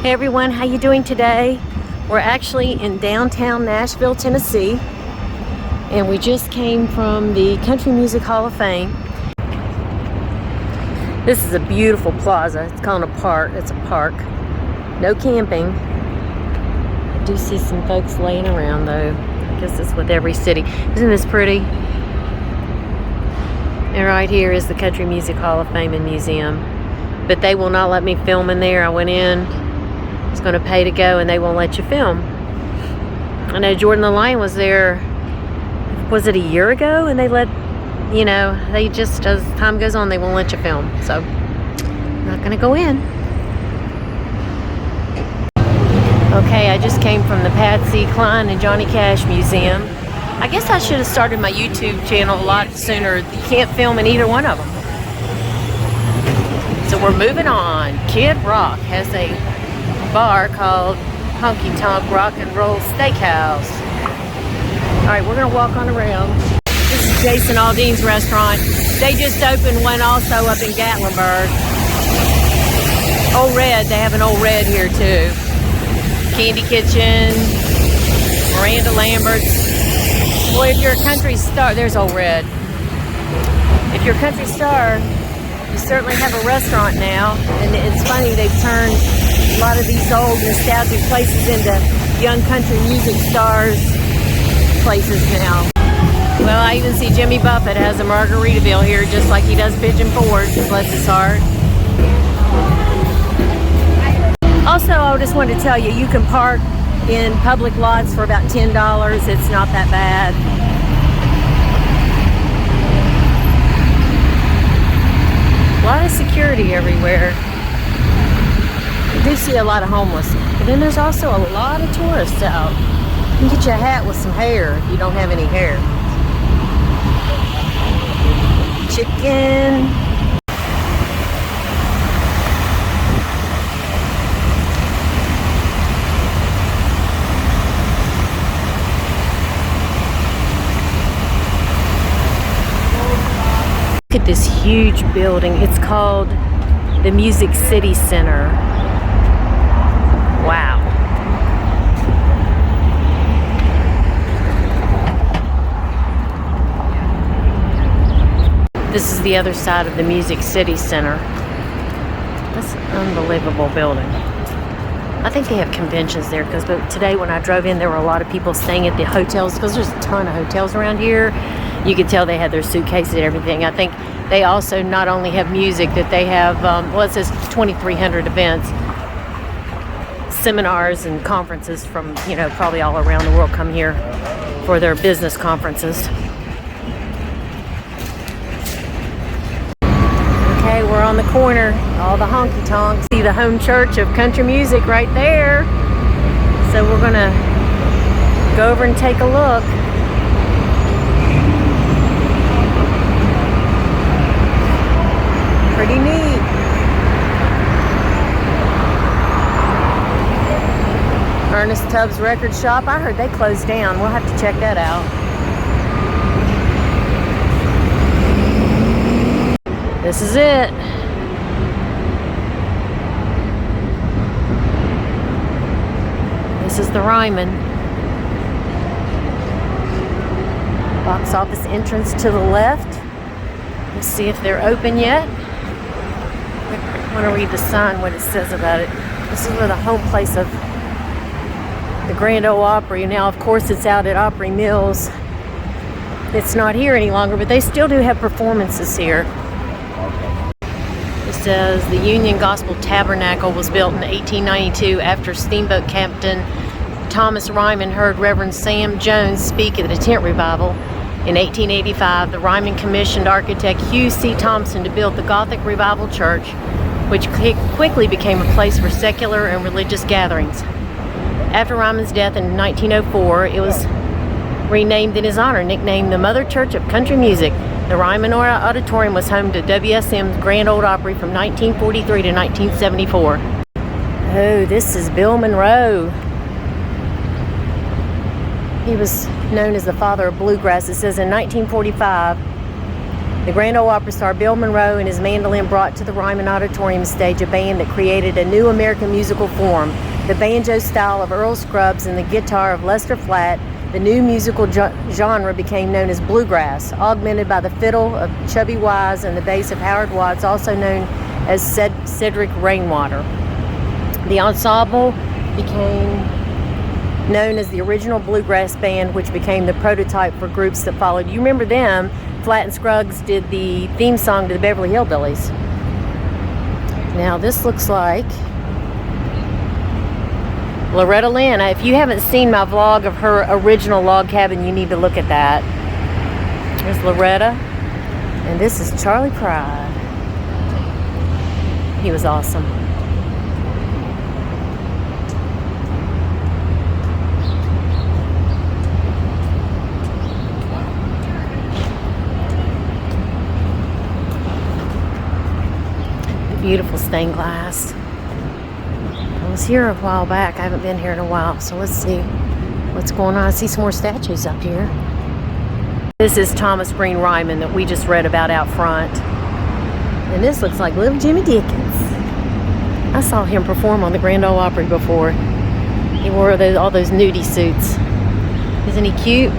Hey everyone, how you doing today? We're actually in downtown Nashville, Tennessee, and we just came from the Country Music Hall of Fame. This is a beautiful plaza. It's called a park. It's a park. No camping. I do see some folks laying around though. I guess it's with every city. Isn't this pretty? And right here is the Country Music Hall of Fame and Museum. But they will not let me film in there. I went in. It's going to pay to go, and they won't let you film. I know Jordan the Lion was there, was it a year ago? And they let, you know, they just, as time goes on, they won't let you film. So, I'm not going to go in. Okay, I just came from the Patsy Cline and Johnny Cash Museum. I guess I should have started my YouTube channel a lot sooner. You can't film in either one of them. So we're moving on. Kid Rock has a bar called Honky Tonk Rock and Roll Steakhouse. Alright, we're going to walk on around. This is Jason Aldean's restaurant. They just opened one also up in Gatlinburg. Old Red, they have an Old Red here too. Candy Kitchen, Miranda Lambert's. Boy, if you're a country star, there's Old Red. If you're a country star, you certainly have a restaurant now. And it's funny, they've turned a lot of these old nostalgic places into young country music stars places now. Well, I even see Jimmy Buffett has a Margaritaville here, just like he does Pigeon Forge, bless his heart. Also, I just wanted to tell you, you can park in public lots for about $10. It's not that bad. A lot of security everywhere. You do see a lot of homeless. But then there's also a lot of tourists out. You can get you a hat with some hair if you don't have any hair. Chicken. Look at this huge building. It's called the Music City Center. Wow. This is the other side of the Music City Center. That's an unbelievable building. I think they have conventions there because today when I drove in, there were a lot of people staying at the hotels because there's a ton of hotels around here. You could tell they had their suitcases and everything. I think they also not only have music, that they have, well, it says 2,300 events, seminars and conferences from, you know, probably all around the world come here for their business conferences. Okay, we're on the corner, all the honky tonks. See the home church of country music right there. So we're gonna go over and take a look. Pretty neat. Ernest Tubbs Record Shop. I heard they closed down. We'll have to check that out. This is it. This is the Ryman. Box office entrance to the left. Let's see if they're open yet. I want to read the sign, what it says about it. This is where the home place of the Grand Ole Opry. Now, of course, it's out at Opry Mills. It's not here any longer, but they still do have performances here. It says the Union Gospel Tabernacle was built in 1892 after steamboat captain Thomas Ryman heard Reverend Sam Jones speak at the tent revival. In 1885, the Ryman commissioned architect Hugh C. Thompson to build the Gothic Revival Church, which quickly became a place for secular and religious gatherings. After Ryman's death in 1904, it was renamed in his honor, nicknamed the Mother Church of Country Music. The Ryman Auditorium was home to WSM's Grand Ole Opry from 1943 to 1974. Oh, this is Bill Monroe. He was known as the father of bluegrass. It says in 1945, The Grand Ole Opry star Bill Monroe and his mandolin brought to the Ryman Auditorium stage a band that created a new American musical form. The banjo style of Earl Scruggs and the guitar of Lester Flatt, the new musical genre became known as bluegrass, augmented by the fiddle of Chubby Wise and the bass of Howard Watts, also known as Cedric Rainwater. The ensemble became known as the original bluegrass band, which became the prototype for groups that followed. You remember them? Flatt and Scruggs did the theme song to the Beverly Hillbillies. Now this looks like Loretta Lynn. If you haven't seen my vlog of her original log cabin, you need to look at that. There's Loretta, and this is Charlie Pride. He was awesome. Beautiful stained glass. I was here a while back. I haven't been here in a while, so let's see what's going on. I see some more statues up here. This is Thomas Green Ryman that we just read about out front. And this looks like little Jimmy Dickens. I saw him perform on the Grand Ole Opry before. He wore all those nudie suits. Isn't he cute?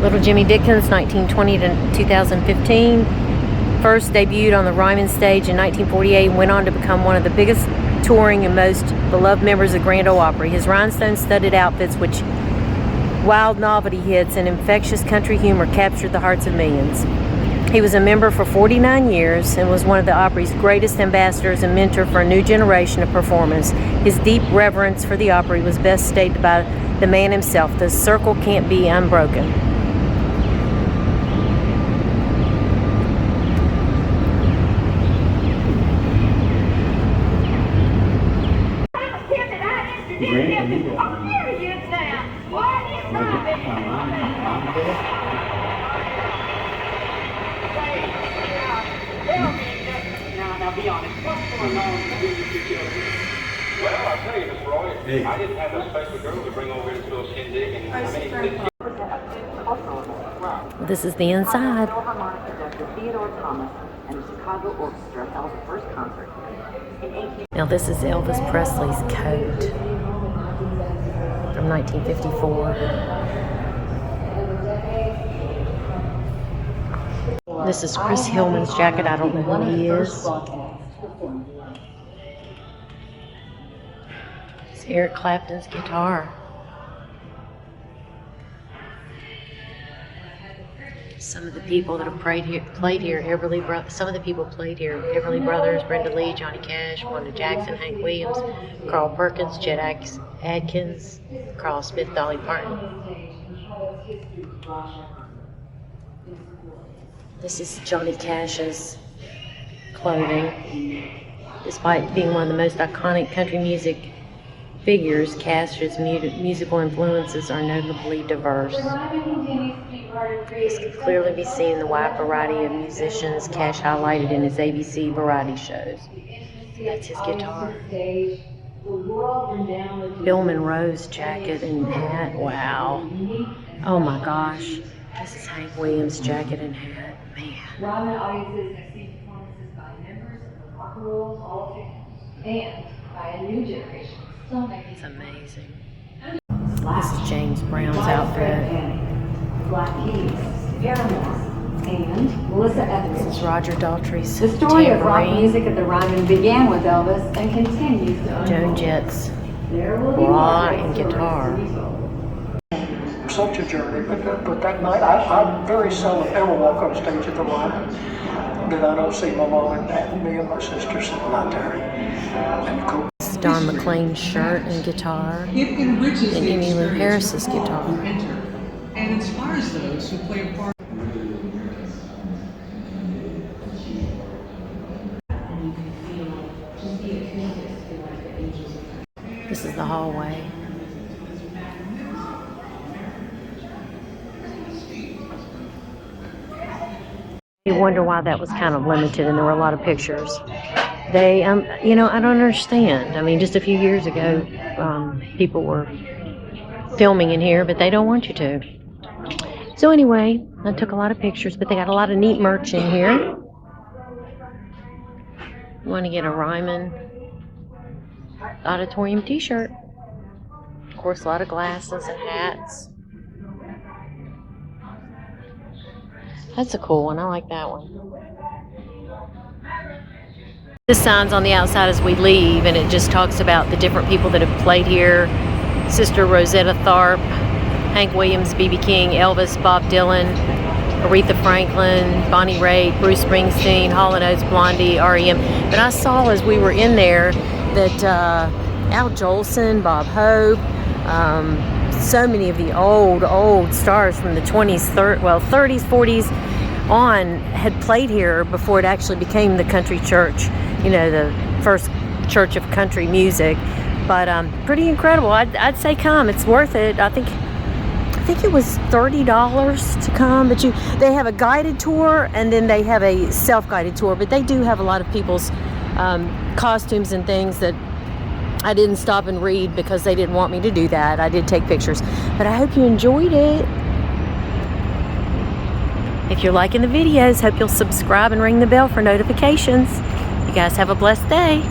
Little Jimmy Dickens, 1920 to 2015. First debuted on the Ryman stage in 1948 and went on to become one of the biggest touring and most beloved members of Grand Ole Opry. His rhinestone-studded outfits, which wild novelty hits and infectious country humor captured the hearts of millions. He was a member for 49 years and was one of the Opry's greatest ambassadors and mentor for a new generation of performers. His deep reverence for the Opry was best stated by the man himself: "The circle can't be unbroken." Now be honest, what's going on between you two children? Well, I'll tell you, Miss Roy, I didn't have a special girl to bring over into a shindig, and This is the inside. Now this is Elvis Presley's coat from 1954. This is Chris Hillman's jacket. I don't know who he is. It's Eric Clapton's guitar. Some of the people that have played here, some of the people played here: Everly Brothers, Brenda Lee, Johnny Cash, Wanda Jackson, Hank Williams, Carl Perkins, Chet Atkins, Carl Smith, Dolly Parton. This is Johnny Cash's clothing. Despite being one of the most iconic country music figures, Cash's musical influences are notably diverse. This can clearly be seen in the wide variety of musicians Cash highlighted in his ABC variety shows. That's his guitar. Bill Monroe's jacket and hat. Wow. Oh my gosh. This is Hank Williams' jacket and hat. Man. Ryman audiences have seen performances by members of the Rock and Roll Hall of Fame and by a new generation. It's amazing. This is James Brown's outfit. Black Keys, Paramore, and Melissa Etheridge. This is Roger Daltrey's The story of rock tambourine. music at the Ryman began with Elvis and continues to Joan Jett's bra and guitar. Such a journey, but that night I very seldom ever walk on stage at the Ryman that I don't see my mom and dad and me and my sister sitting out there. And cool. Don McLean's shirt and guitar, It enriches and the Emmylou experience Harris's of all guitar. who enter and inspires those who play a part. This is the hallway. You wonder why that was kind of limited and there were a lot of pictures. They, you know, I don't understand. I mean, just a few years ago, people were filming in here, but they don't want you to. So anyway, I took a lot of pictures, but they got a lot of neat merch in here. You want to get a Ryman Auditorium t-shirt. Of course, a lot of glasses and hats. That's a cool one. I like that one. This sign's on the outside as we leave, and it just talks about the different people that have played here. Sister Rosetta Tharpe, Hank Williams, B.B. King, Elvis, Bob Dylan, Aretha Franklin, Bonnie Raitt, Bruce Springsteen, Hall & Oates, Blondie, R.E.M. But I saw as we were in there that Al Jolson, Bob Hope, so many of the old stars from the 20s, 30s, 40s on had played here before it actually became the country church, you know, the first church of country music. But pretty incredible. I'd say come. It's worth it. I think it was $30 to come, but they have a guided tour and then they have a self-guided tour, but they do have a lot of people's costumes and things that I didn't stop and read because they didn't want me to do that. I did take pictures, but I hope you enjoyed it. If you're liking the videos, hope you'll subscribe and ring the bell for notifications. You guys have a blessed day.